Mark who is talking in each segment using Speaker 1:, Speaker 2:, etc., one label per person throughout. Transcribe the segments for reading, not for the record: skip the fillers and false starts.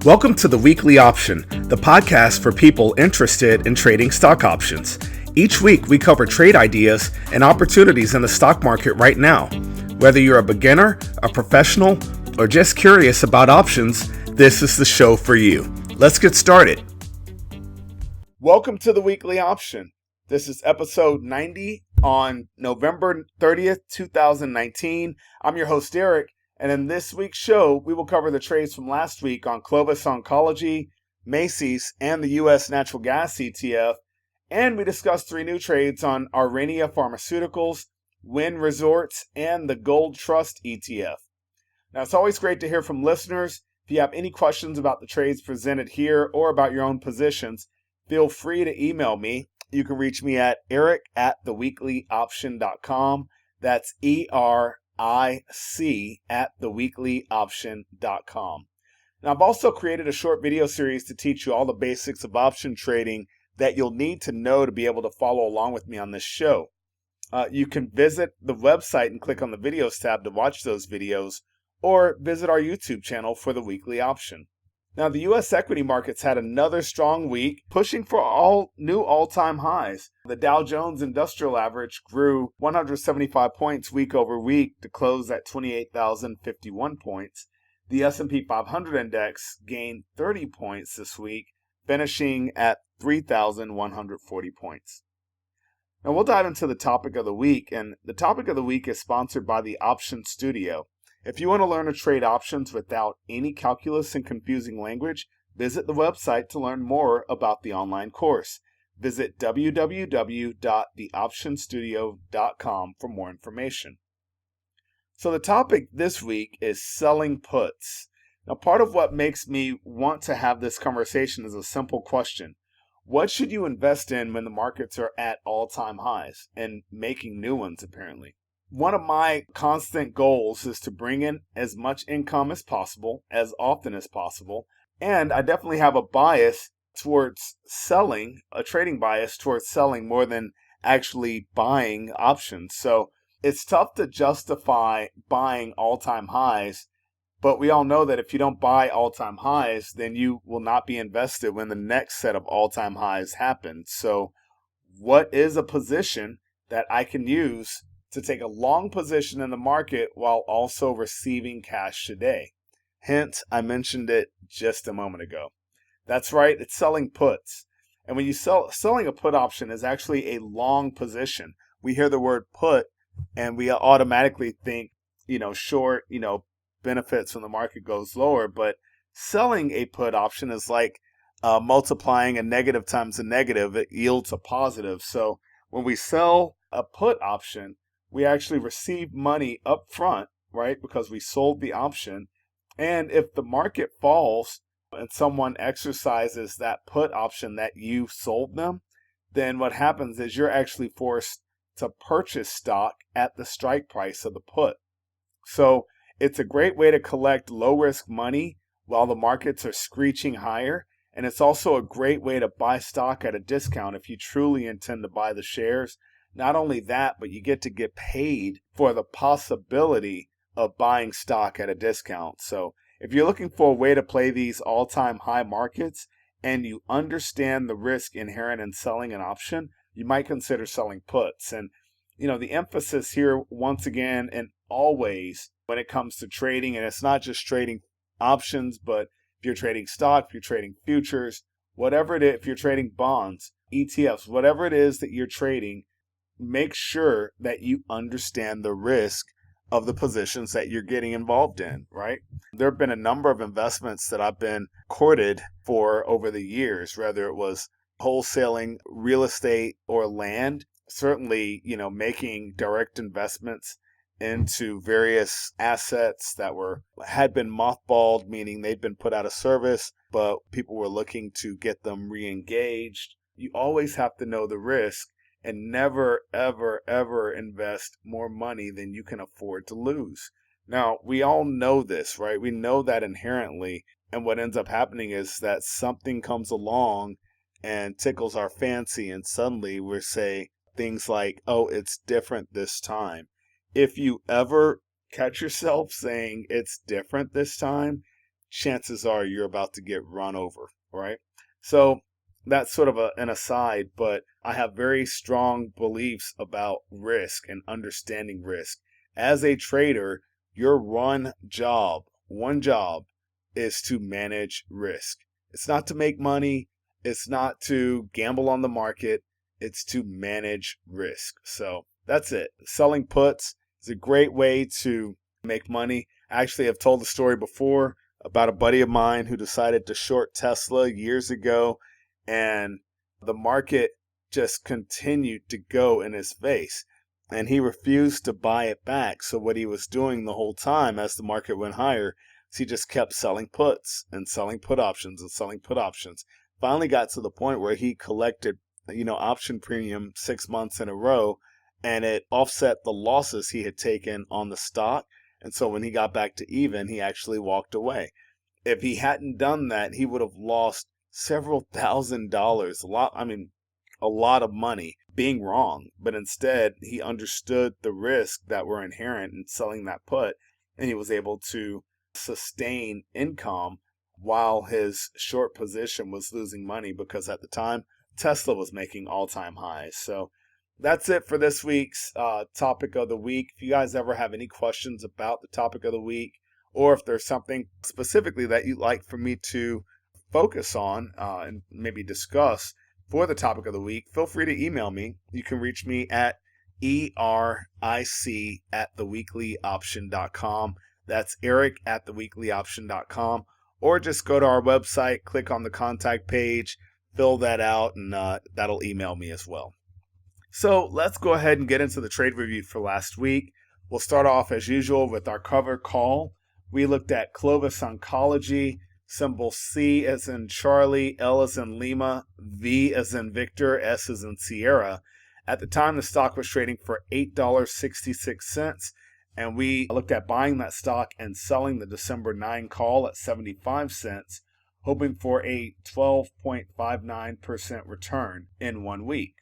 Speaker 1: Welcome to the Weekly Option, the podcast for people interested in trading stock options. Each week, we cover trade ideas and opportunities in the stock market right now. Whether you're a beginner, a professional, or just curious about options, this is the show for you. Let's get started. Welcome to the Weekly Option. This is episode 90 on November 30th, 2019. I'm your host, Eric. And in this week's show, we will cover the trades from last week on Clovis Oncology, Macy's, and the US Natural Gas ETF. And we discussed three new trades on Aurinia Pharmaceuticals, Wynn Resorts, and the Gold Trust ETF. Now, it's always great to hear from listeners. If you have any questions about the trades presented here or about your own positions, feel free to email me. You can reach me at eric@theweeklyoption.com. That's ERIC@theweeklyoption.com. Now, I've also created a short video series to teach you all the basics of option trading that you'll need to know to be able to follow along with me on this show. You can visit the website and click on the videos tab to watch those videos, or visit our YouTube channel for the Weekly Option. Now, the U.S. equity markets had another strong week, pushing for new all-time highs. The Dow Jones Industrial Average grew 175 points week over week to close at 28,051 points. The S&P 500 index gained 30 points this week, finishing at 3,140 points. Now, we'll dive into the topic of the week, and the topic of the week is sponsored by the Option Studio. If you want to learn to trade options without any calculus and confusing language, visit the website to learn more about the online course. Visit www.theoptionstudio.com for more information. So the topic this week is selling puts. Now, part of what makes me want to have this conversation is a simple question. What should you invest in when the markets are at all-time highs and making new ones, apparently? One of my constant goals is to bring in as much income as possible, as often as possible. And I definitely have a bias towards selling, a trading bias towards selling more than actually buying options. So it's tough to justify buying all-time highs, but we all know that if you don't buy all-time highs, then you will not be invested when the next set of all-time highs happen. So what is a position that I can use to take a long position in the market while also receiving cash today? Hint, I mentioned it just a moment ago. That's right, it's selling puts. And when you selling a put option is actually a long position. We hear the word put and we automatically think, short, benefits when the market goes lower. But selling a put option is like multiplying a negative times a negative. It yields a positive. So when we sell a put option, we actually receive money up front, right? Because we sold the option. And if the market falls and someone exercises that put option that you sold them, then what happens is you're actually forced to purchase stock at the strike price of the put. So it's a great way to collect low risk money while the markets are screeching higher. And it's also a great way to buy stock at a discount if you truly intend to buy the shares. Not only that, but you get to get paid for the possibility of buying stock at a discount. So if you're looking for a way to play these all-time high markets and you understand the risk inherent in selling an option, you might consider selling puts. And, the emphasis here, once again and always, when it comes to trading, and it's not just trading options, but if you're trading stock, if you're trading futures, whatever it is, if you're trading bonds, ETFs, whatever it is that you're trading, make sure that you understand the risk of the positions that you're getting involved in, right? There have been a number of investments that I've been courted for over the years, whether it was wholesaling real estate or land, certainly, making direct investments into various assets that had been mothballed, meaning they'd been put out of service, but people were looking to get them re-engaged. You always have to know the risk and never, ever, ever invest more money than you can afford to lose. Now, we all know this, right? We know that inherently. And what ends up happening is that something comes along and tickles our fancy, and suddenly we say things like, oh, it's different this time. If you ever catch yourself saying it's different this time, chances are you're about to get run over, right? So that's sort of an aside, but I have very strong beliefs about risk and understanding risk. As a trader, your one job is to manage risk. It's not to make money. It's not to gamble on the market. It's to manage risk. So that's it. Selling puts is a great way to make money. Actually, I've told the story before about a buddy of mine who decided to short Tesla years ago, and the market just continued to go in his face, and he refused to buy it back. So what he was doing the whole time as the market went higher is he just kept selling puts and selling put options and selling put options. Finally got to the point where he collected, option premium 6 months in a row, and it offset the losses he had taken on the stock. And so when he got back to even, he actually walked away. If he hadn't done that, he would have lost several $1,000s, a lot of money being wrong. But instead, he understood the risks that were inherent in selling that put, and he was able to sustain income while his short position was losing money, because at the time, Tesla was making all-time highs. So that's it for this week's topic of the week. If you guys ever have any questions about the topic of the week, or if there's something specifically that you'd like for me to focus on and maybe discuss for the topic of the week, feel free to email me. You can reach me at eric@theweeklyoption.com. That's eric@theweeklyoption.com. Or just go to our website, click on the contact page, fill that out, and that'll email me as well. So let's go ahead and get into the trade review for last week. We'll start off as usual with our cover call. We looked at Clovis Oncology, symbol C as in Charlie, L as in Lima, V as in Victor, S as in Sierra. At the time, the stock was trading for $8.66, and we looked at buying that stock and selling the December 9 call at 75 cents, hoping for a 12.59% return in 1 week.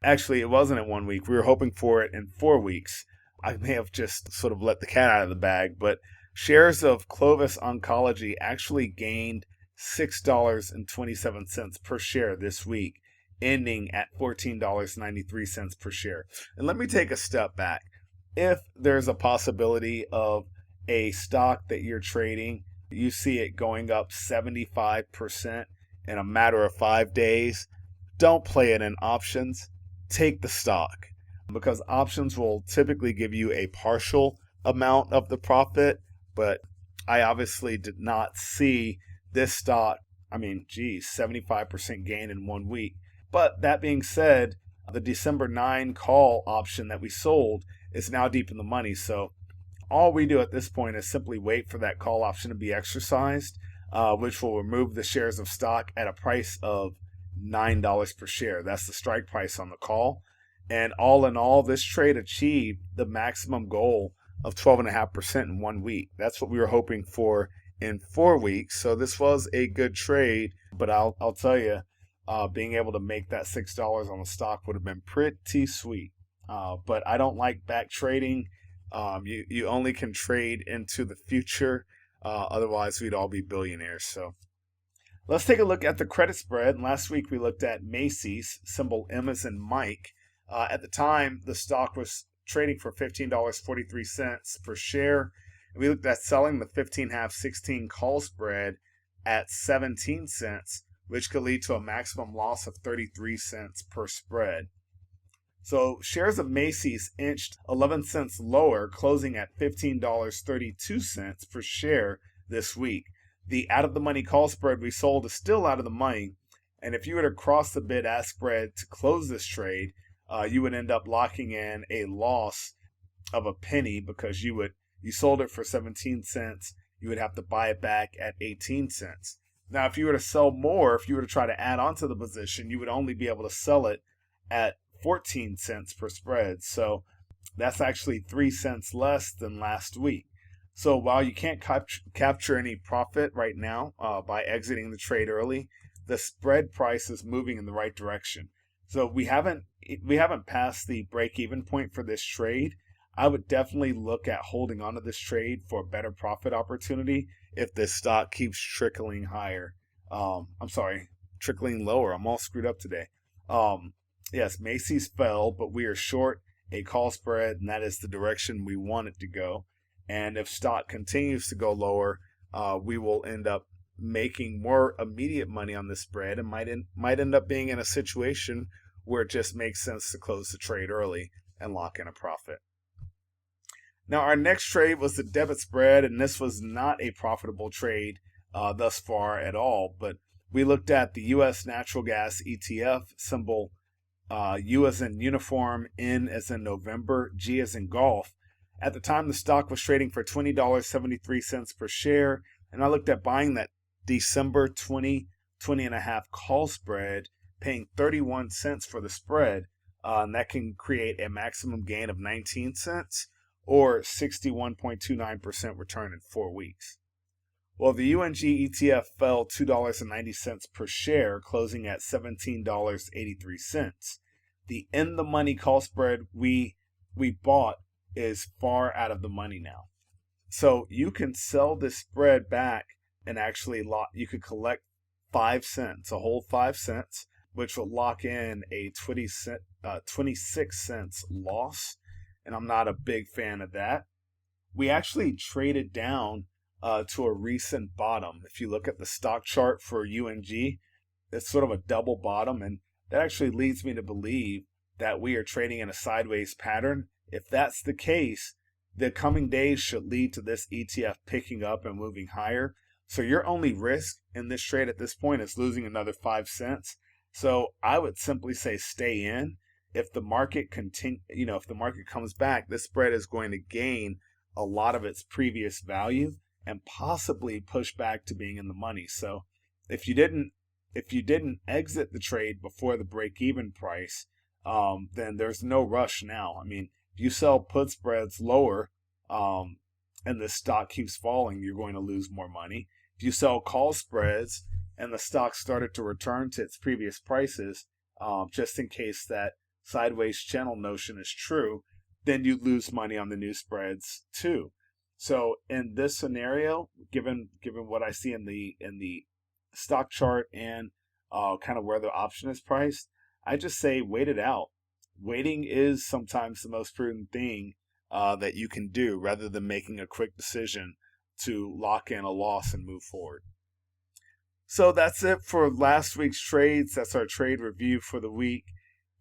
Speaker 1: Actually, it wasn't in 1 week. We were hoping for it in 4 weeks. I may have just sort of let the cat out of the bag, but shares of Clovis Oncology actually gained $6.27 per share this week, ending at $14.93 per share. And let me take a step back. If there's a possibility of a stock that you're trading, you see it going up 75% in a matter of 5 days, don't play it in options. Take the stock, because options will typically give you a partial amount of the profit. But I obviously did not see this stock, 75% gain in 1 week. But that being said, the December 9 call option that we sold is now deep in the money. So all we do at this point is simply wait for that call option to be exercised, which will remove the shares of stock at a price of $9 per share. That's the strike price on the call. And all in all, this trade achieved the maximum goal of 12.5% in 1 week. That's what we were hoping for in 4 weeks. So this was a good trade, but I'll tell you, being able to make that $6 on the stock would have been pretty sweet. But I don't like back trading. You only can trade into the future. Otherwise, we'd all be billionaires. So let's take a look at the credit spread. Last week, we looked at Macy's, symbol M as in Mike. At the time, the stock was trading for $15.43 per share. And we looked at selling the 15.5/16 call spread at 17 cents, which could lead to a maximum loss of 33 cents per spread. So shares of Macy's inched 11 cents lower, closing at $15.32 per share this week. The out-of-the-money call spread we sold is still out of the money, and if you were to cross the bid-ask spread to close this trade, you would end up locking in a loss of a penny, because you sold it for 17 cents. You would have to buy it back at 18 cents. Now, if you were to sell more, if you were to try to add on to the position, you would only be able to sell it at 14 cents per spread. So that's actually 3 cents less than last week. So while you can't capture any profit right now by exiting the trade early, the spread price is moving in the right direction. So we haven't passed the break-even point for this trade. I would definitely look at holding onto this trade for a better profit opportunity. if this stock keeps trickling higher. Trickling lower. I'm all screwed up today. Yes, Macy's fell, but we are short a call spread, and that is the direction we want it to go. And if stock continues to go lower, we will end up making more immediate money on this spread, and might end up being in a situation where it just makes sense to close the trade early and lock in a profit. Now, our next trade was the debit spread, and this was not a profitable trade thus far at all. But we looked at the US Natural Gas ETF, symbol U as in uniform, N as in November, G as in golf. At the time, the stock was trading for $20.73 per share, and I looked at buying that December 20.5 call spread, paying 31 cents for the spread, and that can create a maximum gain of 19 cents or 61.29% return in 4 weeks. Well, the UNG ETF fell $2.90 per share, closing at $17.83. The in-the-money call spread we bought is far out of the money now. So you can sell this spread back and actually you could collect 5 cents, a whole 5 cents, which will lock in a 26 cents loss. And I'm not a big fan of that. We actually traded down to a recent bottom. If you look at the stock chart for UNG, it's sort of a double bottom, and that actually leads me to believe that we are trading in a sideways pattern. If that's the case, the coming days should lead to this ETF picking up and moving higher. So your only risk in this trade at this point is losing another 5 cents. So I would simply say stay in. If the market if the market comes back, this spread is going to gain a lot of its previous value and possibly push back to being in the money. So if you didn't exit the trade before the break-even price, then there's no rush now. I mean, if you sell put spreads lower, and the stock keeps falling, you're going to lose more money. If you sell call spreads and the stock started to return to its previous prices, just in case that sideways channel notion is true, then you lose money on the new spreads too. So in this scenario, given what I see in the stock chart and kind of where the option is priced, I just say wait it out. Waiting is sometimes the most prudent thing that you can do, rather than making a quick decision to lock in a loss and move forward. So that's it for last week's trades. That's our trade review for the week.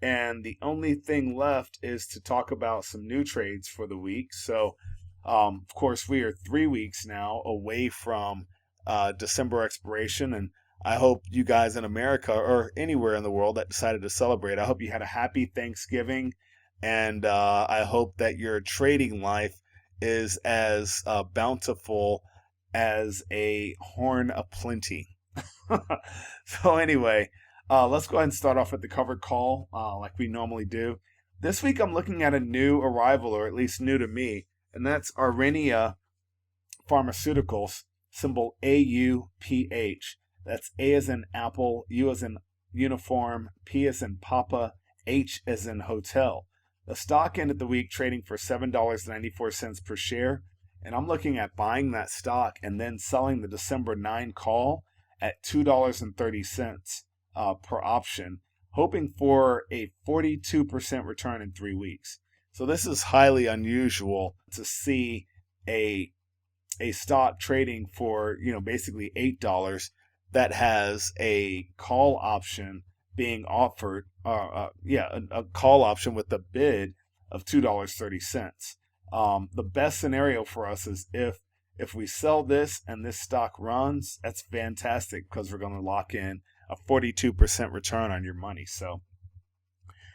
Speaker 1: And the only thing left is to talk about some new trades for the week. So, of course, we are 3 weeks now away from December expiration. And I hope you guys in America or anywhere in the world that decided to celebrate, I hope you had a happy Thanksgiving. And I hope that your trading life is as bountiful as a horn of plenty. So anyway, let's go ahead and start off with the covered call like we normally do. This week I'm looking at a new arrival, or at least new to me, and that's Aurinia Pharmaceuticals, symbol AUPH. That's A as in apple, U as in uniform, P as in papa, H as in hotel. The stock ended the week trading for $7.94 per share, and I'm looking at buying that stock and then selling the December 9 call at $2.30 per option, hoping for a 42% return in 3 weeks. So this is highly unusual to see a stock trading for, basically $8 that has a call option being offered, a call option with a bid of $2.30. The best scenario for us is if we sell this and this stock runs, that's fantastic, because we're going to lock in a 42% return on your money. So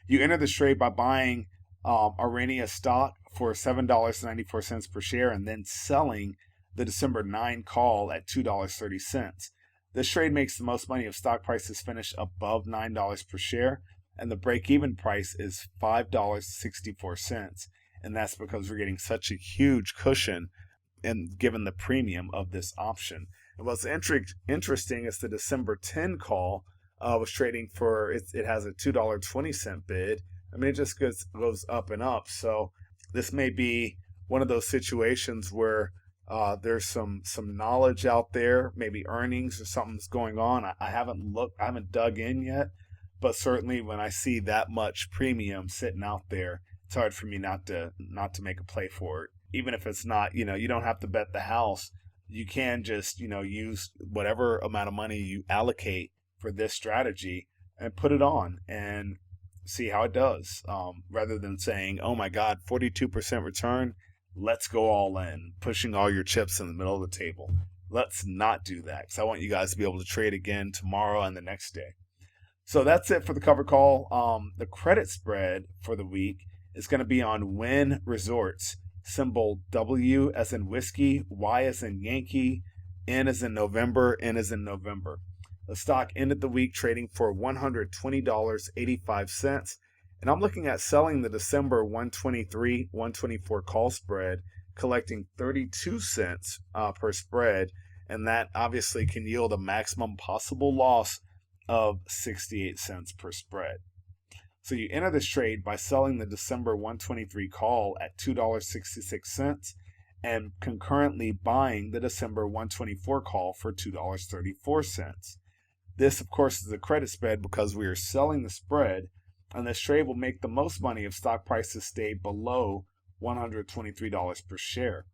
Speaker 1: you enter this trade by buying Aurinia stock for $7.94 per share and then selling the December 9 call at $2.30. This trade makes the most money if stock prices finish above $9 per share, and the break-even price is $5.64. And that's because we're getting such a huge cushion and given the premium of this option. And what's interesting is the December 10 call was trading for, it has a $2.20 bid. I mean, it just goes up and up. So this may be one of those situations where There's some knowledge out there, maybe earnings or something's going on. I haven't looked, I haven't dug in yet, but certainly when I see that much premium sitting out there, it's hard for me not to make a play for it. Even if it's not, you don't have to bet the house. You can just, use whatever amount of money you allocate for this strategy and put it on and see how it does. Rather than saying, oh my God, 42% return, let's go all in, pushing all your chips in the middle of the table. Let's not do that, because I want you guys to be able to trade again tomorrow and the next day. So that's it for the cover call. The credit spread for the week is going to be on Wynn Resorts, symbol W as in whiskey, Y as in Yankee, N as in November, N as in November. The stock ended the week trading for $120.85, and I'm looking at selling the December 123-124 call spread, collecting 32 cents per spread, and that obviously can yield a maximum possible loss of 68 cents per spread. So you enter this trade by selling the December 123 call at $2.66 and concurrently buying the December 124 call for $2.34. This, of course, is a credit spread because we are selling the spread, and this trade will make the most money if stock prices stay below $123 per share.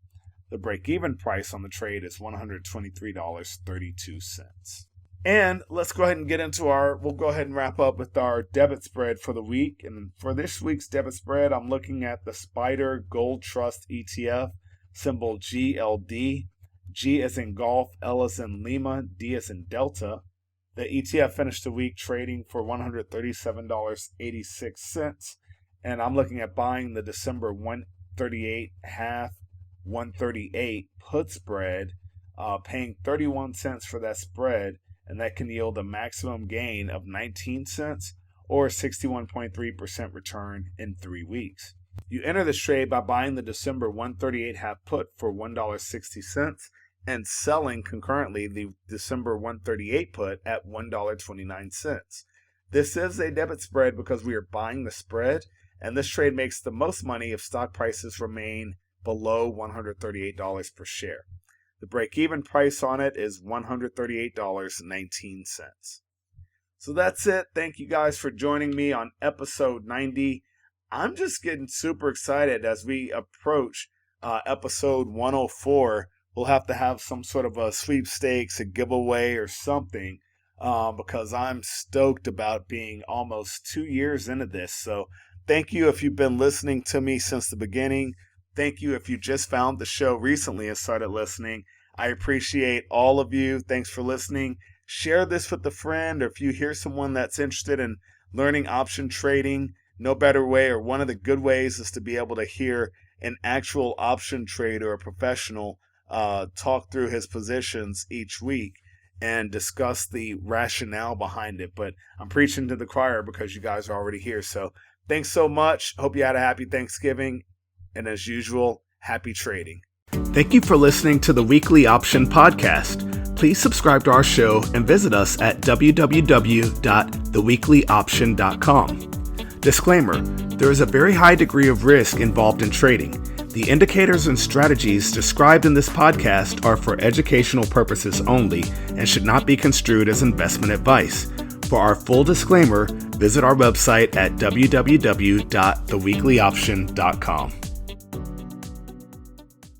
Speaker 1: The break-even price on the trade is $123.32. And let's go ahead and we'll go ahead and wrap up with our debit spread for the week. And for this week's debit spread, I'm looking at the Spider Gold Trust ETF, symbol GLD, G as in golf, L as in Lima, D as in Delta. The ETF finished the week trading for $137.86, and I'm looking at buying the December 138 half 138 put spread, paying 31 cents for that spread, and that can yield a maximum gain of 19 cents or 61.3% return in 3 weeks. You enter this trade by buying the December 138 half put for $1.60 and selling concurrently the December 138 put at $1.29. This is a debit spread because we are buying the spread, and this trade makes the most money if stock prices remain below $138 per share. The break-even price on it is $138.19. So that's it. Thank you guys for joining me on episode 90. I'm just getting super excited as we approach episode 104. We'll have to have some sort of a sweepstakes, a giveaway or something, because I'm stoked about being almost 2 years into this. So thank you if you've been listening to me since the beginning. Thank you if you just found the show recently and started listening. I appreciate all of you. Thanks for listening. Share this with a friend, or if you hear someone that's interested in learning option trading, no better way, or one of the good ways is to be able to hear an actual option trader or professional talk through his positions each week and discuss the rationale behind it. But I'm preaching to the choir because you guys are already here. So thanks so much. Hope you had a happy Thanksgiving. And as usual, happy trading. Thank you for listening to the Weekly Option Podcast. Please subscribe to our show and visit us at www.theweeklyoption.com. Disclaimer: there is a very high degree of risk involved in trading. The indicators and strategies described in this podcast are for educational purposes only and should not be construed as investment advice. For our full disclaimer, visit our website at www.theweeklyoption.com.